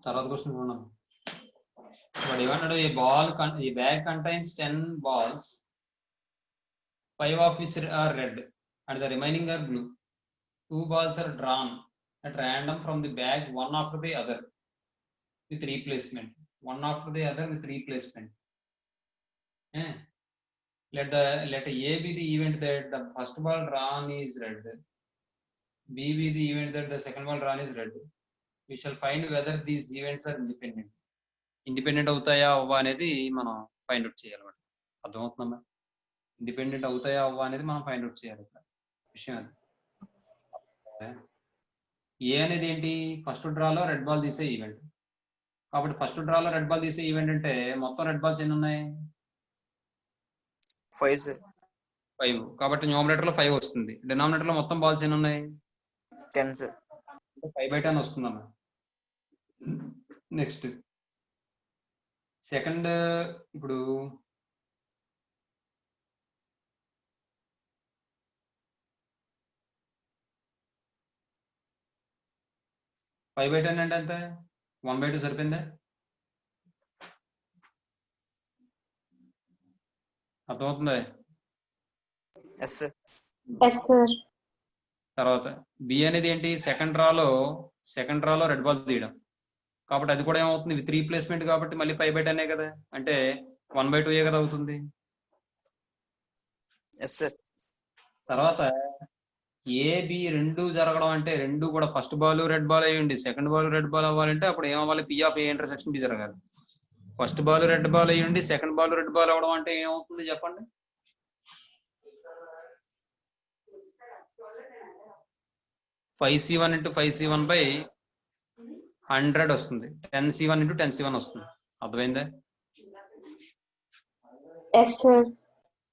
తర్వాత క్వశ్చన్ చూడండి. వాడు ఏమన్నాడు, ఈ bag contains 10 balls, 5 of which are red and the remaining are blue. 2 balls are drawn at random from the bag, one after the other with replacement. Let A be the event that the first ball drawn is red, B be the event that the second ball drawn is red. We shall find whether these events are independent అవుతాయా అవ్వా అనేది మనం find out చేయాలన్నమాట. అర్థమవుతుందమ్మా? Independent అవుతాయా అవ్వా అనేది మనం find out చేయాలి ఇక్కడ విషయం. అది ఏ అనేది ఏంటి, ఫస్ట్ డ్రాలో రెడ్ బాల్ తీసే ఈవెంట్. కాబట్టి ఫస్ట్ డ్రాలో రెడ్ బాల్ తీసే ఈవెంట్ అంటే మొత్తం రెడ్ బాల్స్ ఎన్ని ఉన్నాయి? 5. కాబట్టి న్యూమరేటర్ లో 5 వస్తుంది. డినామినేటర్ లో మొత్తం బాల్స్ ఎన్ని ఉన్నాయి? 10 సార్. 5/10 వస్తుందమ్మా. నెక్స్ట్ సెకండ్, ఇప్పుడు 5/10 అంటే ఎంత? 1/2 సరిపోయిందా? అర్థమవుతుంది? తర్వాత బి అనేది ఏంటి, సెకండ్ డ్రాలో రెడ్ బాల్ తీయడం. కాబట్టి అది కూడా ఏమవుతుంది, విత్ రీప్లేస్మెంట్ కాబట్టి మళ్ళీ 5/10 కదా, అంటే 1/2 కదా అవుతుంది. తర్వాత ఏబి రెండు జరగడం అంటే రెండు కూడా ఫస్ట్ బాల్ రెడ్ బాల్ అయ్యండి, సెకండ్ బాల్ రెడ్ బాల్ అవ్వాలంటే అప్పుడు ఏమవ్వాలి, P of A intersection B జరగాలి. ఫస్ట్ బాల్ రెడ్ బాల్ అయ్యండి, సెకండ్ బాల్ రెడ్ బాల్ అవ్వడం అంటే ఏమవుతుంది చెప్పండి? 5C1 × 5C1/100 వస్తుంది. 10C1 × 10C1 వస్తుంది. అర్థమైందా?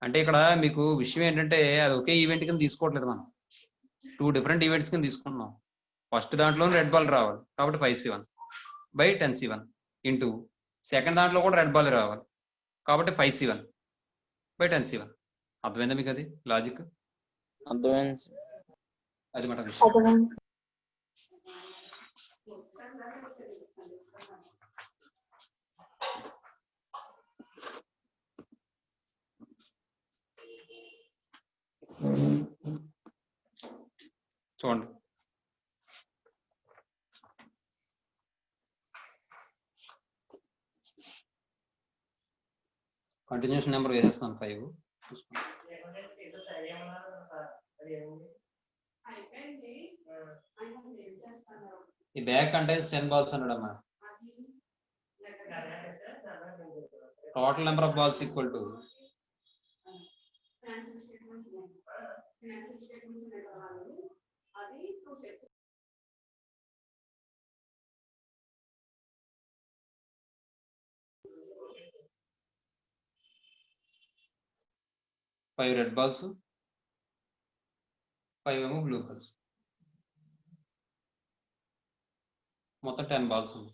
అంటే ఇక్కడ మీకు విషయం ఏంటంటే అది ఒకే ఈవెంట్ కింద తీసుకోవట్లేదు, మనం 2 డిఫరెంట్ ఈవెంట్స్ కింద తీసుకుంటున్నాం. ఫస్ట్ దాంట్లో రెడ్ బాల్ రావాలి కాబట్టి 5C1/10C1 ఇంటూ సెకండ్ దాంట్లో కూడా రెడ్ బాల్ రావాలి కాబట్టి 5C1/10C1. అర్థమైందా మీకు అది లాజిక్? అర్థమైంది. అది మాట విషయం. చూడండి, కంటిన్యూషన్ నెంబర్ వేసేస్తాను 5. ఈ బ్యాగ్ కంటైన్స్ 10 balls అన్నాడమ్మా. Total number of balls equal to five red balls, 5 ఏమో బ్లూ బాల్స్, మొత్తం 10 balls ఉంది.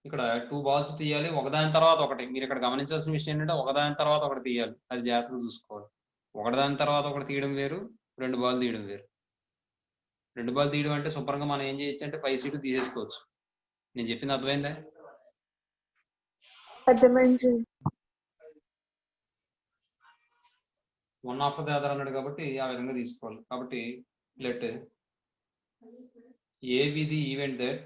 ఇక్కడ 2 balls తీయాలి, ఒకదాని తర్వాత ఒకటి. మీరు ఇక్కడ గమనించాల్సిన విషయం ఏంటంటే ఒకదాని తర్వాత ఒకటి తీయాలి, అది జాగ్రత్తగా చూసుకోవాలి. ఒకదాని తర్వాత ఒకటి తీయడం వేరు, 2 బాల్ తీయడం వేరు. 2 బాల్ తీయడం అంటే శుభ్రంగా మనం ఏం చేయొచ్చు అంటే 5 సీటు తీసేసుకోవచ్చు. నేను చెప్పింది అర్థమైందా? వన్ ఆఫ్టర్ ది అదర్ అన్నాడు కాబట్టి ఆ విధంగా తీసుకోవాలి. కాబట్టి let A be the event that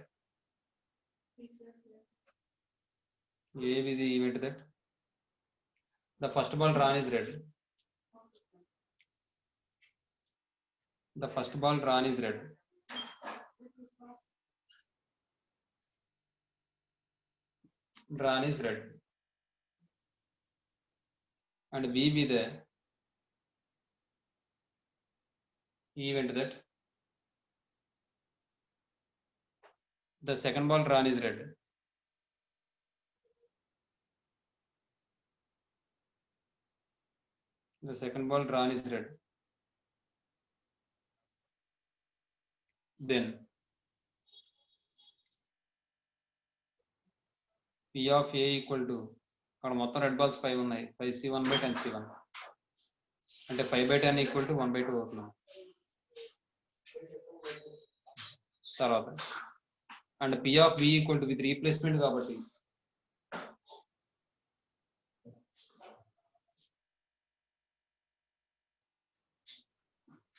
the first ball drawn is red. The first ball drawn is red. Drawn is red. And B be the event that the second ball drawn is red. The second ball drawn is red. Then P of A equal to, అక్కడ మొత్తం red balls 5 ఉన్నాయి, 5C1/10C1 అంటే 5/10 equal to 1/2 అవుతుంది. తర్వాత and P of B equal to with replacement కాబట్టి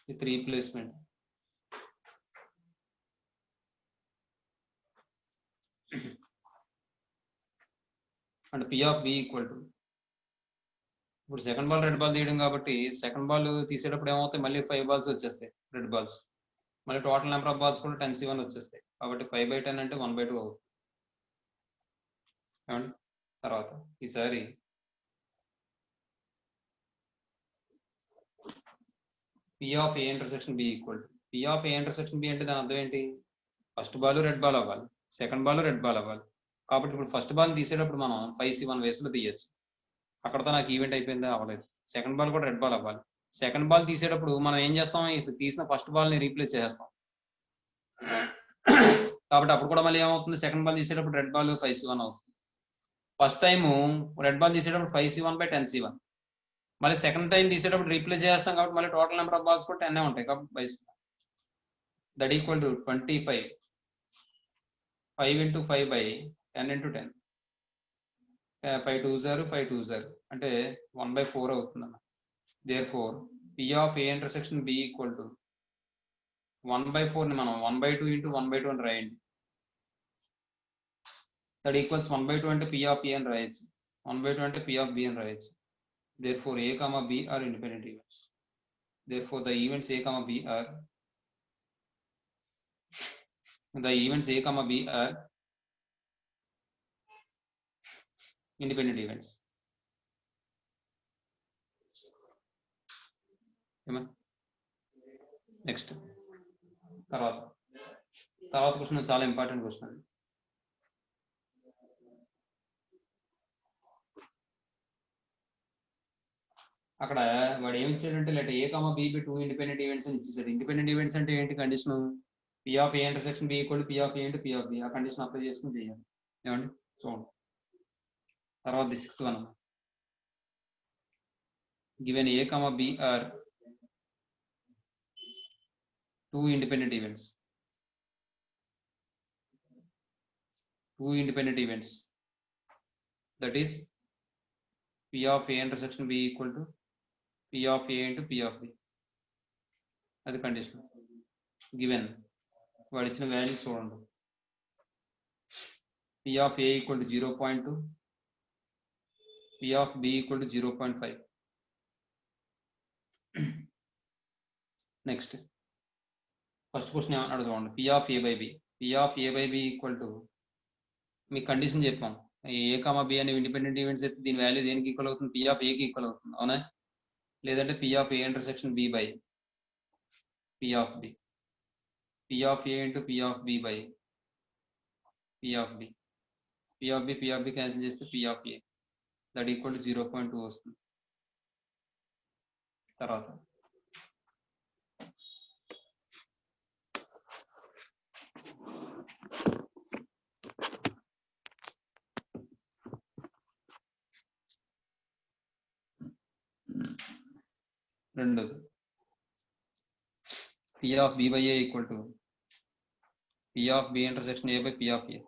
with replacement and P of B equal to ఇప్పుడు second ball red ball తీయడం కాబట్టి సెకండ్ బాల్ తీసేటప్పుడు ఏమవుతాయి, మళ్ళీ 5 balls వచ్చేస్తాయి రెడ్ బాల్స్, మళ్ళీ టోటల్ నెంబర్ ఆఫ్ బాల్స్ కూడా 10C1 వచ్చేస్తాయి కాబట్టి 5/10 అంటే 1/2 అవుతుంది. తర్వాత ఈసారి P of A intersection B equal to P of A intersection B అంటే దాని అర్థం ఏంటి, ఫస్ట్ బాల్ రెడ్ బాల్ అవ్వాలి, సెకండ్ బాల్ రెడ్ బాల్ అవ్వాలి. కాబట్టి ఇప్పుడు ఫస్ట్ బాల్ తీసేటప్పుడు మనం 5C1 వేసులో తీయచ్చు, అక్కడతో నాకు ఈవెంట్ అయిపోయింది, అవ్వలేదు. సెకండ్ బాల్ కూడా రెడ్ బాల్ అవ్వాలి. సెకండ్ బాల్ తీసేటప్పుడు మనం ఏం చేస్తాం, ఇప్పుడు తీసిన ఫస్ట్ బాల్ని రీప్లేస్ చేసేస్తాం కాబట్టి అప్పుడు కూడా మళ్ళీ ఏమవుతుంది, సెకండ్ బాల్ తీసేటప్పుడు రెడ్ బాల్ 5C1 అవుతుంది. ఫస్ట్ టైం రెడ్ బాల్ తీసేటప్పుడు 5C1/10C1, మళ్ళీ సెకండ్ టైం తీసేటప్పుడు రీప్లేస్ చేస్తాం కాబట్టి మళ్ళీ టోటల్ నెంబర్ ఆఫ్ బాల్స్ కూడా 10 ఉంటాయి కాబట్టి 5 that equal to 25 5 × 5/10 × 10 5 2s 5 2s అంటే 1/4 అవుతుంది అన్న. Therefore P of A intersection B equal to 1/4 ని మనం 1/2 × 1/2 అని రాయండి. దట్ ఈక్వల్స్ 1/2 అంటే పి ఆఫ్ ఏ అని రాయొచ్చు, 1/2 అంటే పి ఆఫ్ బి అని రాయొచ్చు. Therefore, A, B are independent events. Therefore, the events A, B are independent events. Next. తర్వాత క్వశ్చన్ చాలా ఇంపార్టెంట్ క్వశ్చన్. అక్కడ వాడు ఏమి ఇచ్చాడంటే let A B 2 independent events అని ఇచ్చేసాడు. ఇండిపెండెంట్ ఈవెంట్స్ అంటే ఏంటి condition, P of A intersection B equal to P of A into P of B, ఆ కండిషన్ అప్లై చేసుకుని చేయాలి. ఏమండి చూడండి. తర్వాత 6th one, given A B are 2 independent events. 2 independent events, that is P of A intersection B equal to P of A into P of B. అది condition. Given వాడు ఇచ్చిన value చూడండి, P of A equal to 0.2, P of B equal to 0.5. Next first question ఏమన్నాడు చూడండి, P of A by B. P of A by B equal to me condition చెప్పాం, A B అనే independent events అయితే దీని value దేనికి equal అవుతుంది, P of ఏకి equal అవుతుంది, అవునా? లేదంటే P of A intersection B by P of B, P of A into P of B by P of B, P of B cancel చేస్తే P of A that equal to 0.2 వస్తుంది. తర్వాత రెండోది P of B by A equal to P of B intersection A by P of A.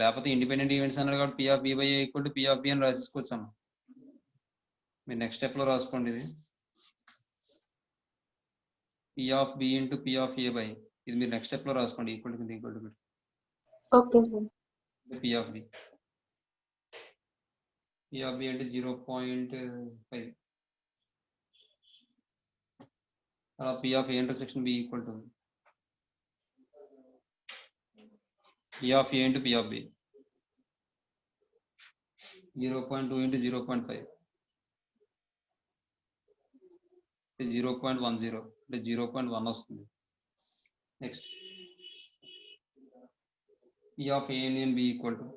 లేకపోతే independent events అన్నారు కాబట్టి P of B by A equal to P of B అని రాసేసుకోవచ్చాము. మీరు next స్టెప్లో రాసుకోండి, ఇది P of B into P of A by, ఇది మీరు నెక్స్ట్ స్టెప్లో రాసుకోండి, equal to equal to okay sir. P of B, P of B అంటే 0.5. తర్వాత P of A intersection B equal to P of A into P of B 0.2 into 0.5 0.10 అంటే 0.1 వస్తుంది. Next P of A union B equal to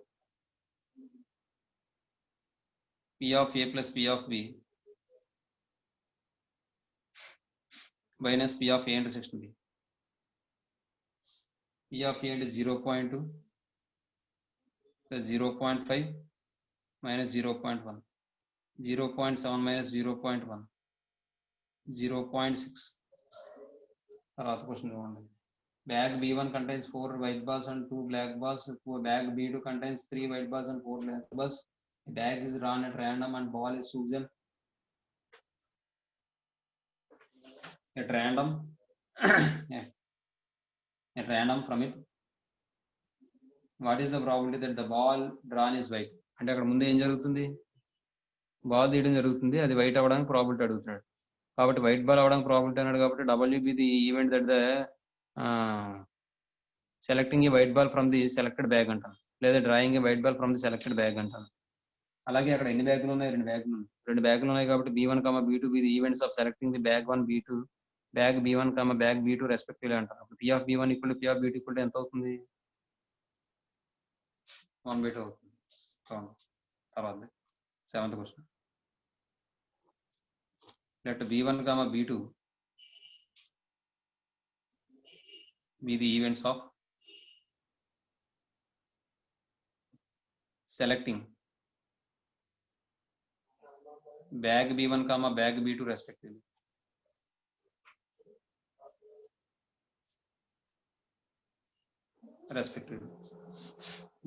P of A plus P of B minus P of A intersection B. P of A అంటే 0.2 plus 0.5 minus 0.1, 0.7 minus 0.1 0.6. తర్వాత question చూడండి, Bag B1 contains 4 white balls and 2 black balls. Bag B2 contains 3 white balls and 4 black balls. The bag is drawn at random and ball is chosen at random. Yeah. At random from it. What is the probability that the ball drawn is white? అంటే అక్కడ ముందు ఏం జరుగుతుంది, ball తీయడం జరుగుతుంది, అది white అవ్వడానికి probability అడుగుతున్నాడు. కాబట్టి వైట్ బాల్ అవ్వడానికి ప్రాబిలిటీ అన్నాడు కాబట్టి WB the event that the selecting a white ball from the selected bag అంటాం, లేదా drawing A white ball from the selected bag అంటాం. అలాగే అక్కడ ఎన్ని బ్యాగులు ఉన్నాయి, 2 బ్యాగులు ఉన్నాయి. 2 బ్యాగులు ఉన్నాయి కాబట్టి B1, B2 be the events of selecting the bag 1, B2, bag B1, bag B2 respectively అంటారు. అప్పుడు P of B1 equal to P of B2 equal to ఎంత అవుతుంది, 1/2 అవుతుంది. తర్వాత 7th question. let B1, B2 be the events of selecting bag B1, bag B2 respectively.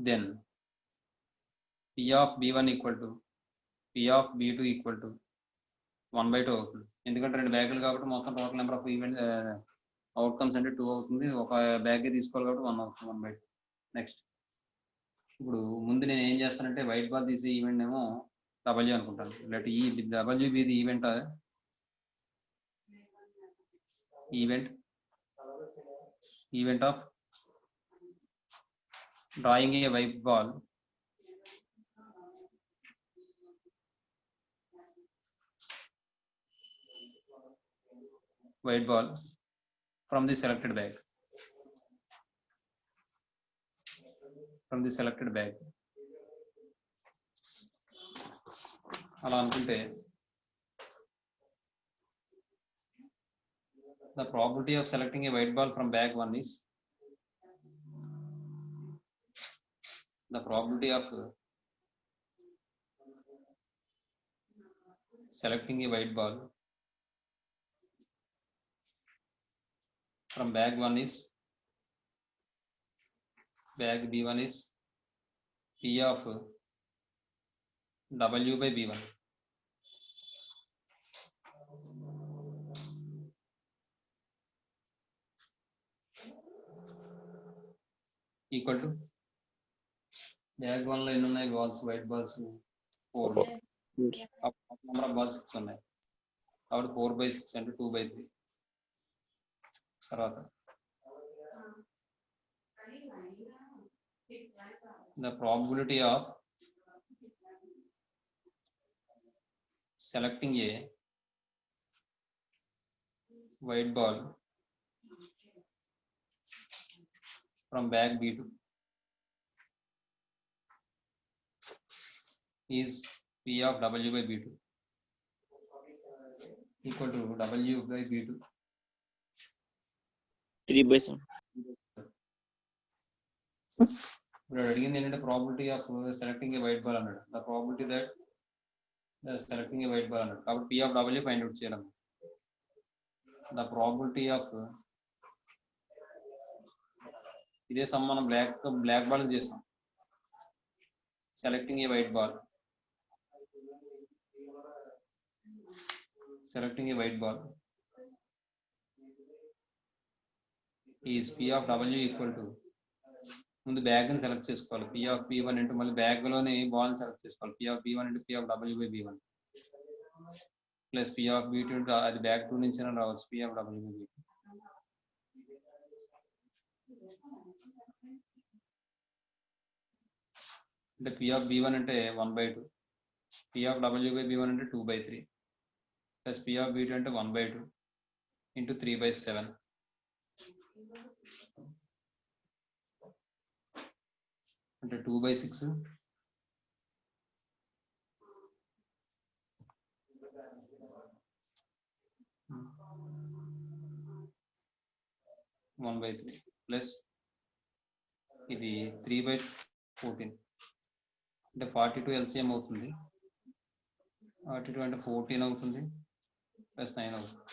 Then P of B1 equal to P of B2 equal to 1/2 అవుతుంది. ఎందుకంటే 2 బ్యాగులు కాబట్టి మొత్తం total number of event outcomes అంటే 2 అవుతుంది. ఒక bag తీసుకోవాలి కాబట్టి 1 అవుతుంది, 1/2. నెక్స్ట్ ఇప్పుడు ముందు నేను ఏం చేస్తానంటే వైట్ బాల్ తీసే ఈవెంట్ ఏమో W అనుకుంటాను. లెట్ ఈ W be the event of drawing a white ball from the selected bag. అలా అనుకుంటే the probability of selecting a white ball from bag 1 is the probability of selecting a white ball from bag 1 is bag B1 is P of W by B1 equal to bag 1 లో ఎన్ని ఉన్నాయి balls, white balls 4, number of balls 6 ఉన్నాయి కాబట్టి 4/6 అంటే 2/3. తర్వాత the probability of selecting a white ball from bag B2 is P of W by B2 equal to W by B2 3/7. ఇప్పుడు అడిగింది ఏంటంటే probability of selecting a white ball అన్నాడు. The probability that selecting a white ball అన్నాడు కాబట్టి P of W find out చేయడం. The probability of ఇదే సమ్ మనం బ్లాక్ బాల్ చేస్తాం. Selecting a white ball is P of W equal to ముందు bag ని సెలెక్ట్ చేసుకోవాలి. P ఆఫ్ B1 ఇంటూ మళ్ళీ బ్యాగ్ లోని బాల్ సెలెక్ట్ చేసుకోవాలి. P of B1 into P of W by B1 plus P of B2 into అది bag 2 నుంచి రావచ్చు P of W by B2. అంటే P ఆఫ్ B1 అంటే 1/2, P of W by B1 అంటే 2/3 plus P of B2 అంటే 1/2 into 3/7 అంటే 2/6 1/3 plus ఇది 3/14 అంటే 42 LCM అవుతుంది. 42 అంటే 14 అవుతుంది ప్లస్ 9 అవుతుంది.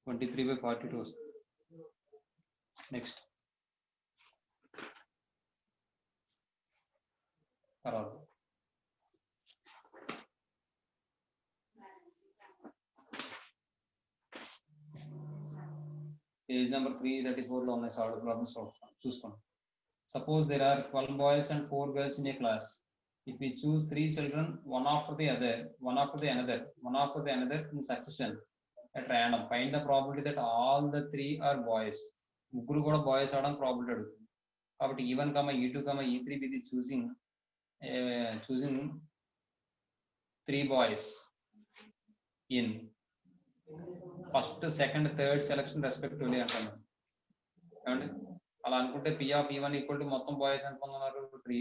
23/42 వస్తుంది. నెక్స్ట్ తర్వాత పేజ్ నెంబర్ 334 లో ఉన్నాయి సాల్వ్ ప్రాబ్లమ్స్ చూసుకోండి. Suppose there are 12 boys and 4 girls in a class. If we choose 3 children, one after the other in succession at random, find the probability that all the 3 are boys. ముగ్గురు కూడా boys అవడానికి probability అడుగుతుంది. కాబట్టి E1, E2, E3 ఇది choosing 3 boys in first, second, third selection respectively అంటాను. ఏమండి అలా అనుకుంటే P of E1 equal to మొత్తం బాయ్స్ ఎంత ఉన్నారు 3,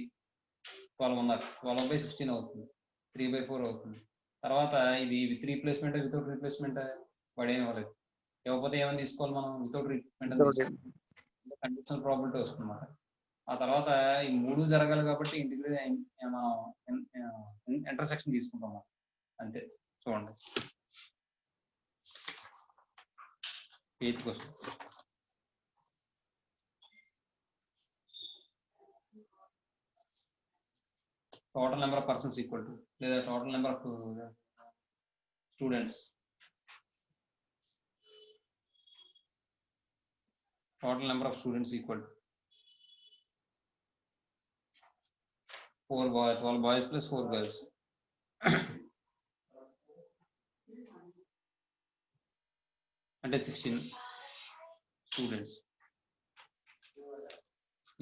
12 ఉన్నారు. 12/16 అవుతుంది, 3/4 అవుతుంది. తర్వాత ఇది విత్ రీప్లేస్మెంట్ వితౌట్ రీప్లేస్మెంట్ వాడు ఏమి ఇవ్వలేదు. ఇవ్వకపోతే ఏమని తీసుకోవాలి మనం? వితౌట్ రీప్లేస్మెంట్ కండిషనల్ ప్రాబిలిటీ వస్తుంది అన్నమాట. ఆ తర్వాత ఈ 3 జరగాలి కాబట్టి మనం ఇంటర్సెక్షన్ తీసుకుంటాం అంతే. చూడండి 8th question. Total number of persons equal to లేదా total number of students. Total number of students equal to 4 boys, 12 boys plus 4 girls. అంటే 16 స్టూడెంట్స్.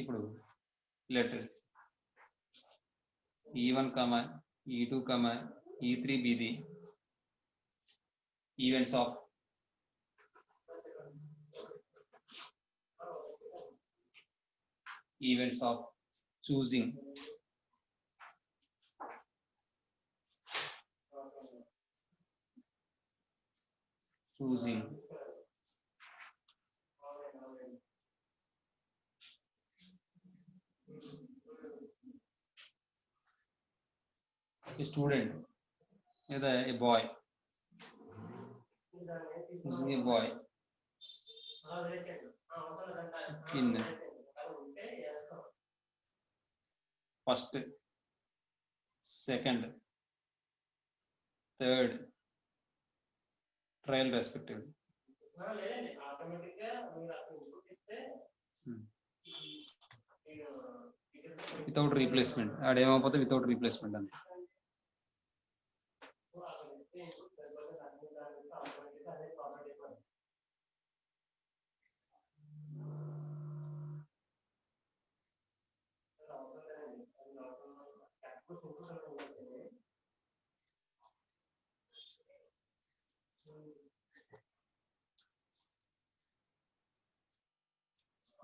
ఇప్పుడు letter E1, E2, E3 be the events of choosing a student, either a boy, choosing a boy in first, second, third trial respectively. Without replacement. అదేమవుతుంది without replacement అంతే.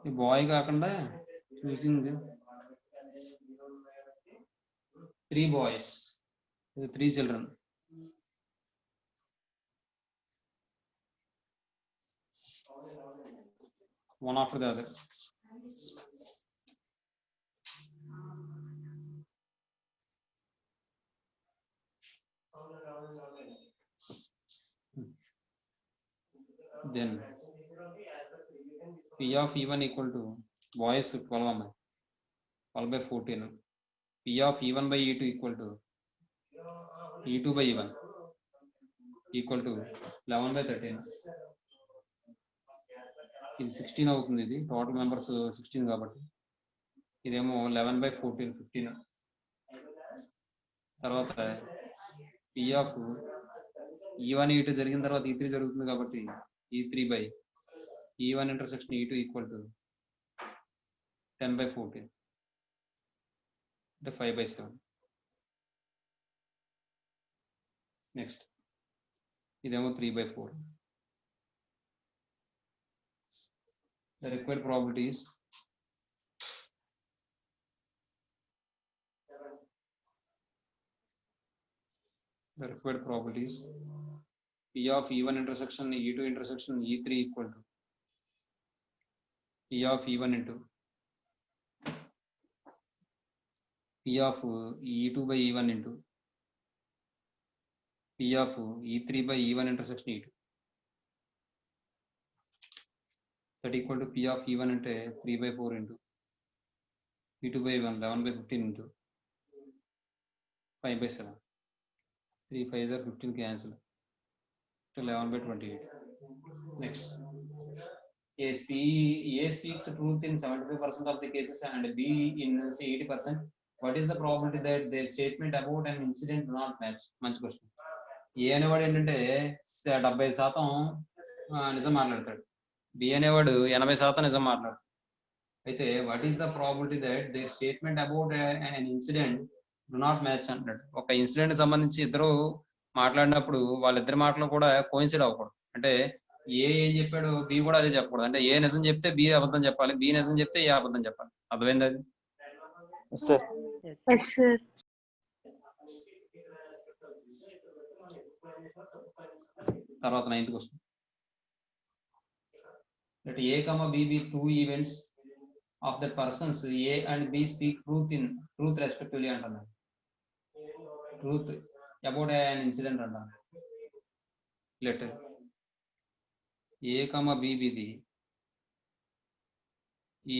ఈ boy కాకుండా choosing 3 boys, 3 children. One after the other. Then P of E1 equal to boys 12/14. P of E1 by E2 equal to E2 by E1 equal to 11/13. ఇది 16 అవుతుంది. ఇది total members 16 కాబట్టి ఇదేమో 11/14 15. తర్వాత P of E1 E2 జరిగిన తర్వాత E3 జరుగుతుంది కాబట్టి E3 by E1 intersection E2 equal to 10/14 అంటే 5/7. నెక్స్ట్ ఇదేమో 3/4. The required probabilities P of E1 intersection E2 intersection E3 equal to P of E1 into P of E2 by E1 into P of E3 by E1 intersection E2. That equal to P of E1 అంటే 3/4 into P2/1 11/15 into 5/7 3 5 are 15 cancel 11/28. Next, A speaks truth in 75% of the cases and B in say 80%. What is the probability that their statement about an incident do not match? మంచి question. ఏ అనేవాడు ఏంటంటే 70% నిజం మాట్లాడతాడు, B అనేవాడు 80% నిజం మాట్లాడతాడు. అయితే what is the probability that there statement about an incident do not match అంటాడు. ఒక ఇన్సిడెంట్ సంబంధించి ఇద్దరు మాట్లాడినప్పుడు వాళ్ళిద్దరి మాటలు కూడా కోయిన్సైడ్ అవ్వకూడదు. అంటే ఏ ఏం చెప్పాడు బి కూడా అదే చెప్పకూడదు. అంటే ఏ నిజం చెప్తే బి అబద్ధం చెప్పాలి, బి నిజం చెప్తే ఏ అబద్ధం చెప్పాలి. అర్థమైంది అది? Sir Yes, sir. తర్వాత 9th question. Let A, B be two events of the persons A and B speak truth respectively అంటున్నాడు. Truth about an incident అంటాను. Let A, B be the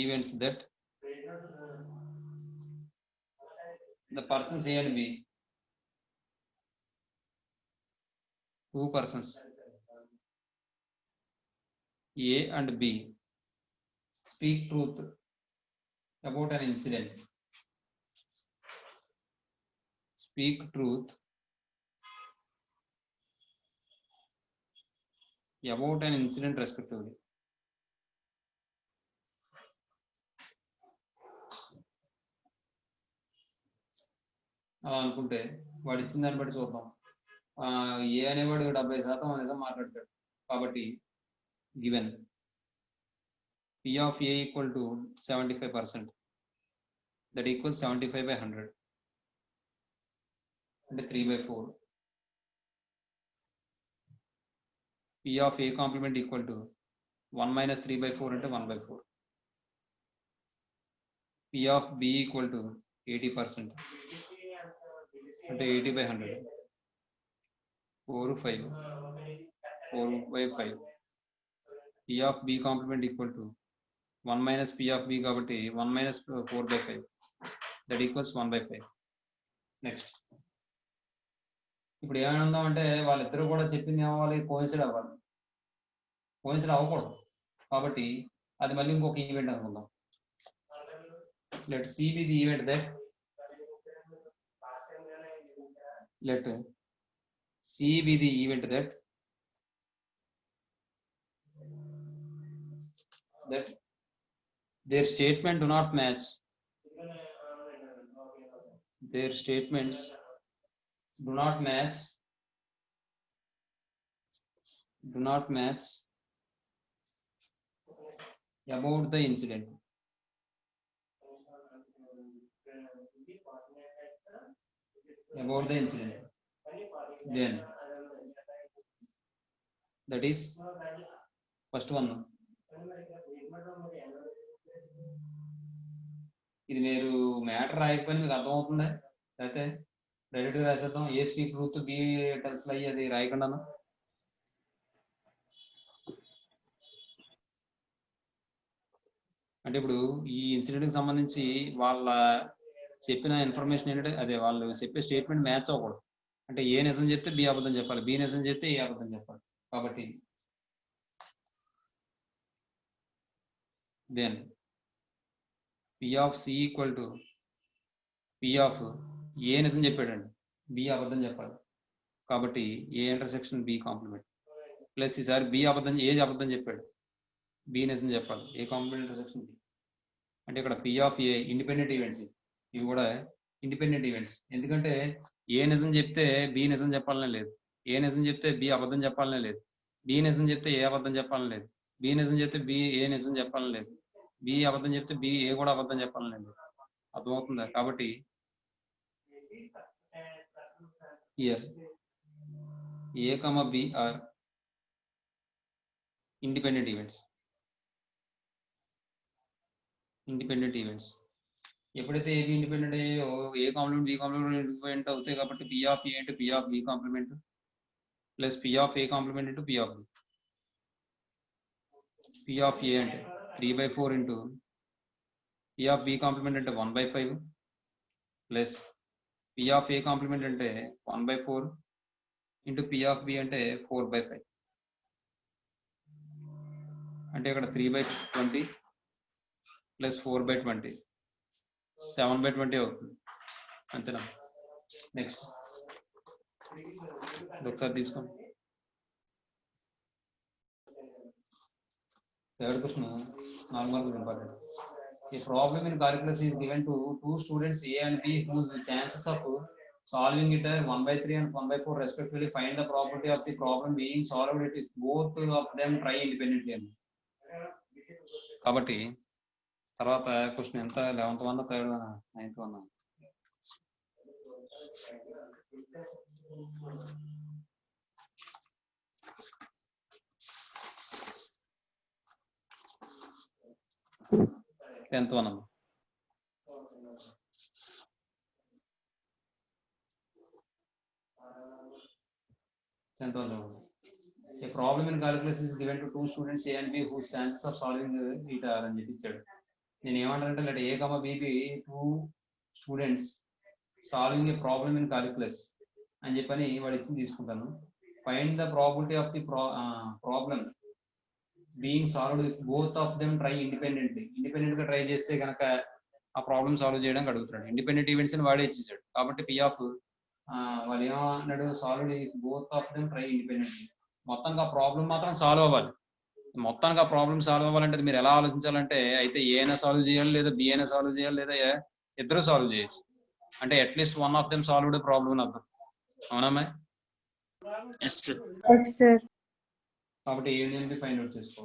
events that the persons A and B, two persons A and B speak truth about an incident. Speak truth about an incident respectively. అలా అనుకుంటే వాడు ఇచ్చిన దాన్ని బట్టి చూద్దాం. ఏ అనేవాడు 70% నిజం మాట్లాడతాడు కాబట్టి given P of A equal to 75%, that equals 75/100 అంటే 3/4. P of A complement equal to 1 minus 3/4 అంటే 1/4. P of B equal to 80% అంటే 80/100 4/5 4/5. P of B complement equal to 1 minus P of B కాబట్టి 1 minus 4/5 that equals 1/5. నెక్స్ట్ ఇప్పుడు ఏమైనా ఉందాం అంటే వాళ్ళిద్దరూ కూడా చెప్పింది ఏమవ్వాలి, కోయిన్సైడ్ అవ్వాలి. కోయిన్సైడ్ అవ్వకూడదు కాబట్టి అది మళ్ళీ ఇంకొక ఈవెంట్ అనుకుందాం. Let C be the event that let C be the event that their statement do not match. Their statements do not match about the incident. About the incident. Then that is first one. ఇది మీరు matter రాయకపోయినా మీకు అర్థమవుతుందా? అయితే డైరెక్ట్గా రాసేద్దాం. ఏ speak truth, B tells లై, అది రాయకుండా అంటే ఇప్పుడు ఈ ఇన్సిడెంట్కి సంబంధించి వాళ్ళ చెప్పిన ఇన్ఫర్మేషన్ ఏంటంటే అదే వాళ్ళు చెప్పే స్టేట్మెంట్ మ్యాచ్ అవ్వకూడదు. అంటే ఏ నిజం చెప్తే బి అబద్ధం చెప్పాలి, బి నిజం చెప్తే ఏ అబద్ధం చెప్పాలి. కాబట్టి then P of C equal to P of A నిజం చెప్పాడండి, బి అబద్ధం చెప్పాలి. కాబట్టి A intersection B complement plus ఈసారి బి అబద్ధం ఏ అబద్ధం చెప్పాడు, బి నిజం చెప్పాలి. ఏ కాంప్లిమెంట్ ఇంటర్సెక్షన్ బి అంటే ఇక్కడ P of a independent events, ఇవి కూడా ఇండిపెండెంట్ ఈవెంట్స్. ఎందుకంటే ఏ నిజం చెప్తే బి నిజం చెప్పాలనే లేదు, ఏ నిజం చెప్తే బి అబద్ధం చెప్పాలనే లేదు, బి నిజం చెప్తే ఏ అబద్ధం చెప్పాలని లేదు, బి నిజం చెప్తే బి ఏ నిజం చెప్పాలని లేదు, బి అబద్ధం చెప్తే బి ఏ కూడా అబద్ధం చెప్పాలని లేదు. అర్థమవుతుందా? కాబట్టి here A, B are independent events. ఎప్పుడైతే ఏబి ఇండిపెండెంట్ అయ్యాయో A complement B complement independent అవుతాయి. కాబట్టి P of A into P of B complement plus P of A complement into P of B. P of A అంటే 3/4 into P of B complement అంటే 1/5 plus P of A complement అంటే 1/4 into P of B అంటే 4/5 అంటే ఇక్కడ 3/20 plus 4/20 7/20 అవుతుంది అంతేనా. Next ఒకసారి తీసుకోండి. థర్డ్ క్వశ్చన్ 4 మార్కులు important. A problem in calculus is given to two students A and B whose chances of solving it are 1/3 and 1/4 respectively. Find the probability of the problem being solved if both of them try independently. కాబట్టి తర్వాత question ఎంత 11th one 3rd one 9th one 10th one. A problem in calculus is given to two students A and B whose chances of solving it are అని చెప్పి ఇచ్చాడు. నేను ఏమంటానంటే let A, B be two students solving a problem in calculus అని చెప్పని వాడు ఇచ్చింది తీసుకుంటాను. Find the probability of the problem being solved if both of them try independently. Independent గా ట్రై చేస్తే కనుక ఆ ప్రాబ్లం సాల్వ్ చేయడానికి అడుగుతున్నాడు. ఇండిపెండెంట్ ఈవెంట్స్ అని వాడే ఇచ్చేసాడు కాబట్టి P of వాళ్ళు ఏమన్నాడు solve if both of them try independently. మొత్తానికి ఆ ప్రాబ్లం మాత్రం సాల్వ్ అవ్వాలి. మొత్తానికి ఆ ప్రాబ్లం సాల్వ్ అవ్వాలంటే మీరు ఎలా ఆలోచించాలంటే అయితే ఏ అయినా సాల్వ్ చేయాలి లేదా బి అయినా సాల్వ్ చేయాలి లేదా ఇద్దరు సాల్వ్ చేయొచ్చు. అంటే at least one of them solved problem అర్థం. అవునమ్మా? కాబట్టి A union B find out చేసుకో.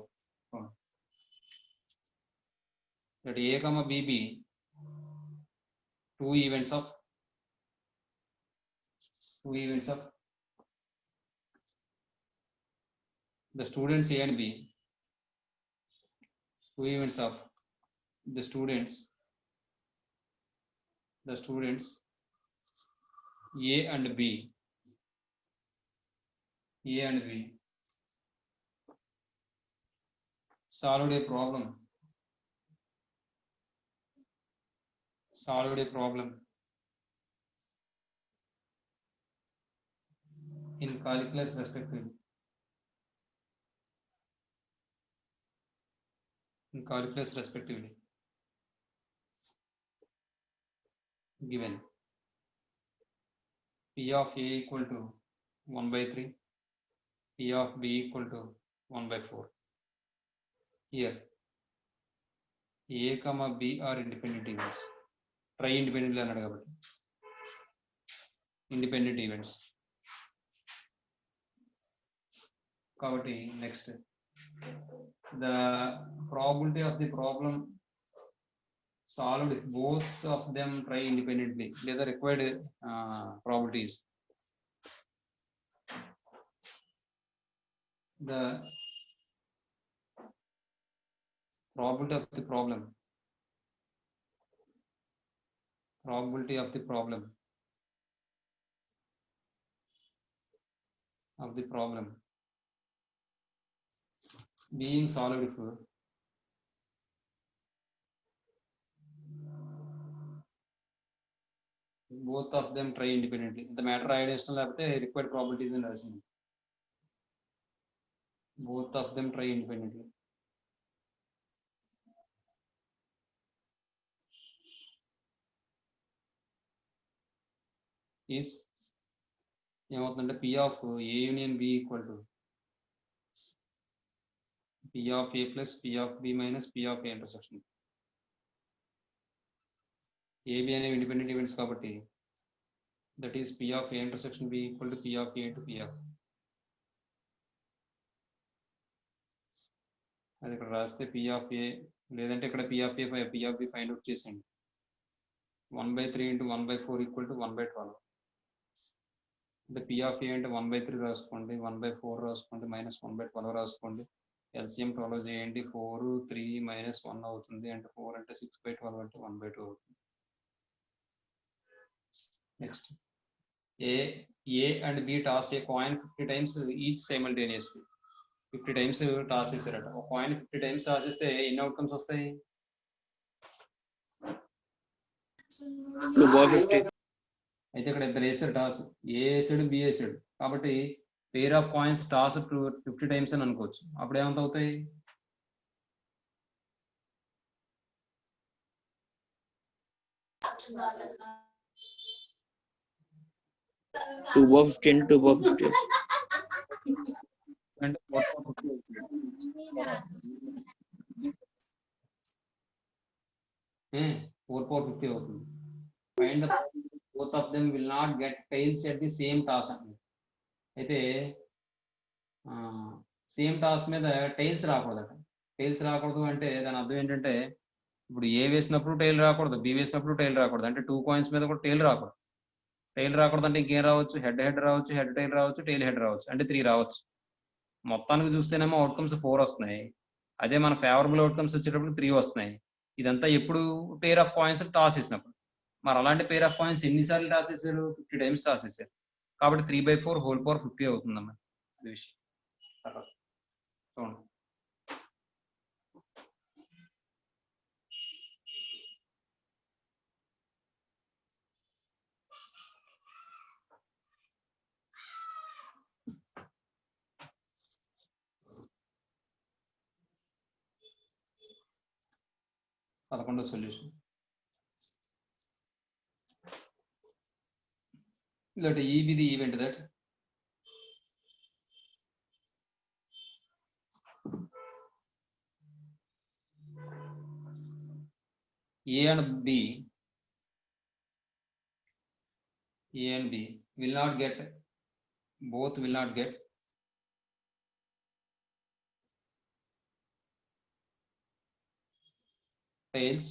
A comma B two events of the students A and B. Two events of the students A and B solved a problem in calculus respectively. Given P of A equal to 1/3, P of B equal to 1/4. Here A, B are independent events. Try independently అన్నాడు కాబట్టి independent events. కాబట్టి next the probability of the problem solved if both of them try independently లేదా required probabilities. The probability of the problem being solved if both of them try independently. The matter రాయడం ఇష్టం లేకపోతే required probabilities అని రాసింది. both of them try independently. is ఏమవుతుందంటే P of A union B equal to P of A plus P of B minus P of A intersection. A, B అనేవి independent events కాబట్టి that is P of A intersection B equal to P of A into P of. అది ఇక్కడ రాస్తే P of A లేదంటే ఇక్కడ P of A P of B find out చేసేయండి. 1/3 into 1/4 equal to 1/12. అంటే P of A అంటే 1/3 రాసుకోండి, 1/4 రాసుకోండి, మైనస్ 1/12 రాసుకోండి. LCM 12 చేయండి. 4 3 minus 1 అవుతుంది. అంటే 4 అంటే 6/12 అంటే 1/2 అవుతుంది. Next A and B toss a coin 50 times each simultaneously. 50 times toss చేశారట. ఒక కాయిన్ 50 టైమ్స్ టాస్ చేస్తే ఎన్ని అవుట్కమ్స్ వస్తాయి? 2/50. అయితే ఇక్కడ ఇద్దరు వేసారు టాస్, ఏ వేసాడు బి వేసాడు, కాబట్టి pair of coins toss 50 times అని అనుకోవచ్చు. అప్పుడు ఏమంత అవుతాయి? 2/50 and 2/50. అంటే 4/50 అవుతుంది. 4/50 అవుతుంది. Find the both of them will not get tiles at the same toss అండి. అయితే సేమ్ టాస్ మీద టైల్స్ రాకూడదట. టైల్స్ రాకూడదు అంటే దాని అర్థం ఏంటంటే, ఇప్పుడు ఏ వేసినప్పుడు టైల్ రాకూడదు, బి వేసినప్పుడు టైల్ రాకూడదు, అంటే 2 కాయిన్స్ మీద కూడా టైల్ రాకూడదు. టైల్ రాకూడదు అంటే ఇంకేం రావచ్చు? హెడ్ హెడ్ రావచ్చు, హెడ్ టైల్ రావచ్చు, టైల్ హెడ్ రావచ్చు, అంటే 3 రావచ్చు. మొత్తానికి చూస్తేనేమో అవుట్కమ్స్ 4 వస్తున్నాయి. అదే మన ఫేవరబుల్ అవుట్కమ్స్ వచ్చేటప్పుడు 3 వస్తున్నాయి. ఇదంతా ఎప్పుడు పేర్ ఆఫ్ కాయిన్స్ టాస్ చేసినప్పుడు. మరి అలాంటి పేర్ ఆఫ్ కాయిన్స్ ఎన్నిసార్లు టాస్ చేశారు? 50 టైమ్స్ టాస్ చేశారు. కాబట్టి 3/4 హోల్ పవర్ 50 అవుతుందమ్మా. అది విషయం. తర్వాత చూడండి. పదకొండో solution. Let E be the event that A and B will not get, both will not get tails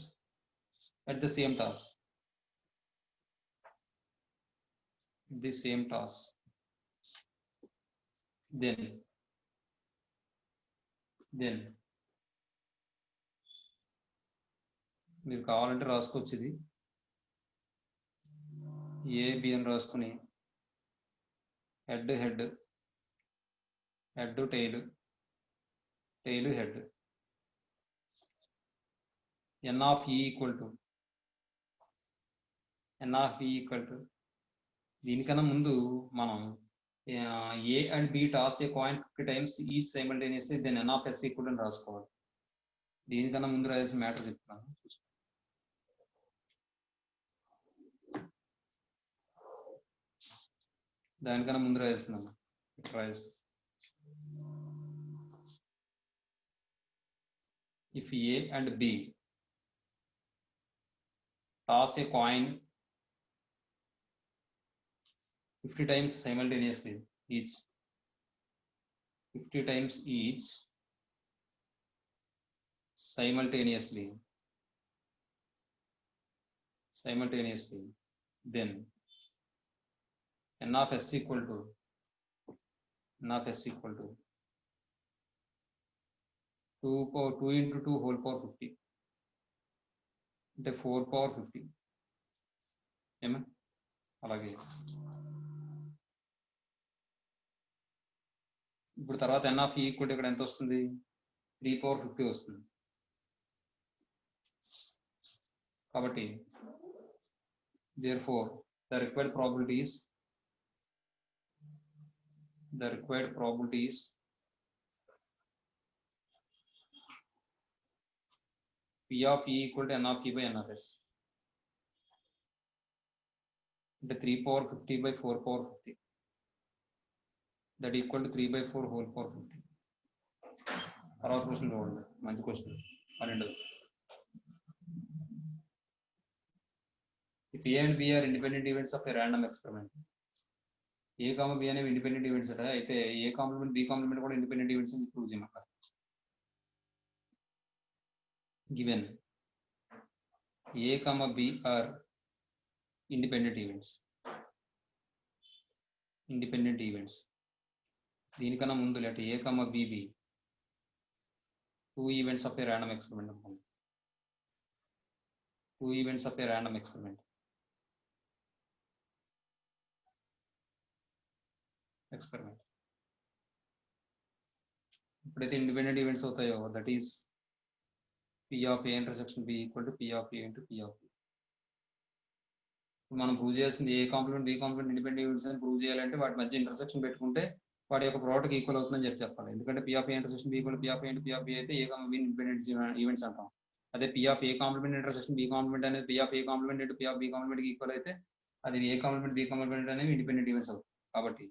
at the same toss. The same toss. Then మీరు కావాలంటే రాసుకోవచ్చు. ఇది ఏ బి అని రాసుకుని head head, head tail, tail head, N of E equal to దీనికన్నా ముందు మనం A and B toss a coin 50 times each simultaneously, then N of S equal అని రాసుకోవాలి. దీనికన్నా ముందు రాయాల్సిన మ్యాటర్ చెప్తున్నాను. దానికన్నా ముందు రాయాల్సిందమ్మా. ఇక్కడ రాయాల్సి, if A and B toss a coin 50 times simultaneously, each 50 times each simultaneously, then n of s equal to 2 into 2 whole power 50 అంటే 4/50. ఏమా అలాగే. ఇప్పుడు తర్వాత ఎన్ ఆఫ్ ఈ ఈక్వల్ టు ఇక్కడ ఎంత వస్తుంది? 3/50 వస్తుంది. కాబట్టి therefore the required probability is P of E equal to N of E by N of S. అంటే 3/50/4/50. That equal to 3/4 whole power 50. తర్వాత క్వశ్చన్ చూడండి, మంచి question. 12. If A and B are independent events of a random experiment. A, B అనేవి independent events అట. అయితే A complement B complement కూడా independent events అని prove చేయమంటారు. Given A, B are independent events. దీనికన్నా ముందు లేట A, B be 2 events of a random experiment. 2 events of a random experiment. ఎప్పుడైతే independent events అవుతాయో that is P of A intersection B equal to P of A into P of B. మనం prove చేయాల్సింది A complement B complement independent events అని prove చేయాలంటే వాటి మధ్య intersection పెట్టుకుంటే వాటి యొక్క ప్రోడక్ట్ ఈక్వల్ అవుతుందని చెప్పాలి. ఎందుకంటే P of A intersection B equal to P of A into P of B అయితే ఏ B ఇండిపెండెంట్ ఈవెంట్స్ అంటాం. అదే P of A complement intersection B complement అనేది P of A complement into P of B complement equal అయితే అది A complement B complement అనేవి independent events అవుతాయి. కాబట్టి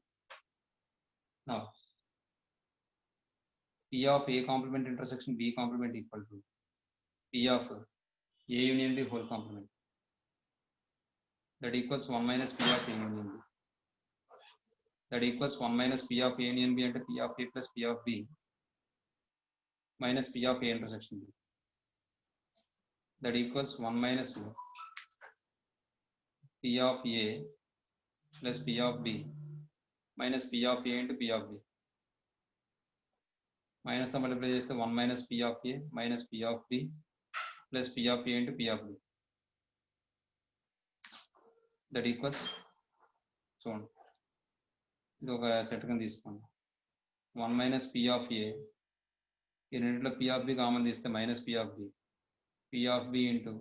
P of A complement intersection B complement equal to P of A union B whole complement. That equals 1 minus P of A union B. That equals 1 minus P of A union B into P of A plus P of B minus P of A intersection B. That equals 1 minus P of A plus P of B minus P of A into P of B. Minus తో multiply చేస్తే 1 minus P of A minus P of B plus P of A into P of B. That equals చూడండి ఇది ఒక set కింద తీసుకోండి. 1 minus P of A ఈ రెండింటిలో P of B common తీస్తే minus P of B, P of B into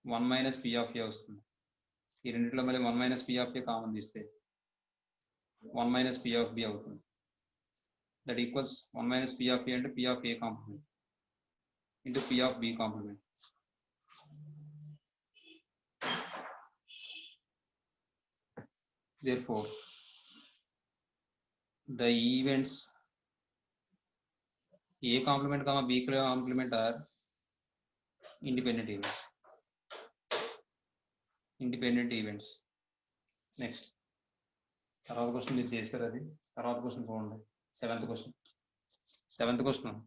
1 minus P of A వస్తుంది. ఈ రెండింటిలో మళ్ళీ 1 minus P of A common తీస్తే 1 minus P of B అవుతుంది. That equals 1 minus P of A into P of A complement into P of B complement. Therefore, the events A complement comma B complement are independent events. Independent events. Next. తర్వాత question మీరు చేస్తారు అది తర్వాత question చూడండి. Seventh question